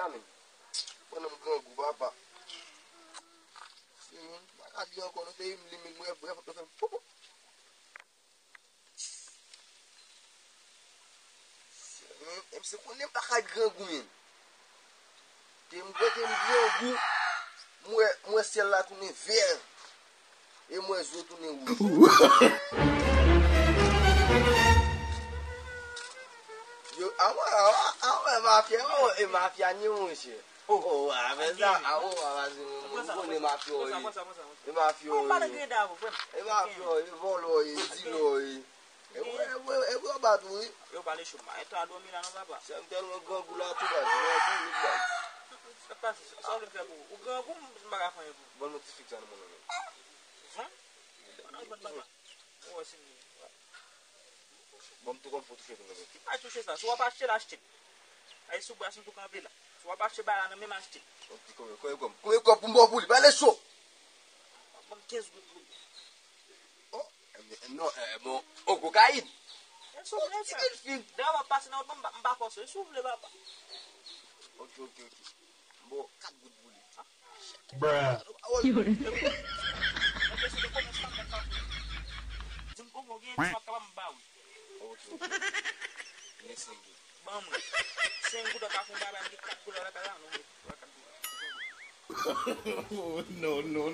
a men. Mwen am gran gou papa. A di an konon te yi limik mwen bref to fèm popo. Se konen pa kay gran gou men. Te mwen te gran gou mwen sel la toune ver. E mwen zo toune rouge. Yo, mafia ni mwen che. Oh, mas e mafio. E mafio. E mafio, e volo, e zilo, e batu. Eu falei chumar, então a domina não vai para. Se eu quero um gangue lá, tu vai. Só o que o gangue, como esmagafa aí? Vou notificar no meu nome. Ou assim. Vamos tocar foto feito no meu. Aí tu chega, sua parte lá estilo. Aí subo assim tu cabelo. Sua parte vai lá na mesma estilo. Como é um bom vai lá show. Vamos 15 do. Não, é bom. O cocaína. É só isso. Dá uma passe na outra embaixo, isso subo levar. Ok. Bom, cap good bully. Bruh. No. No.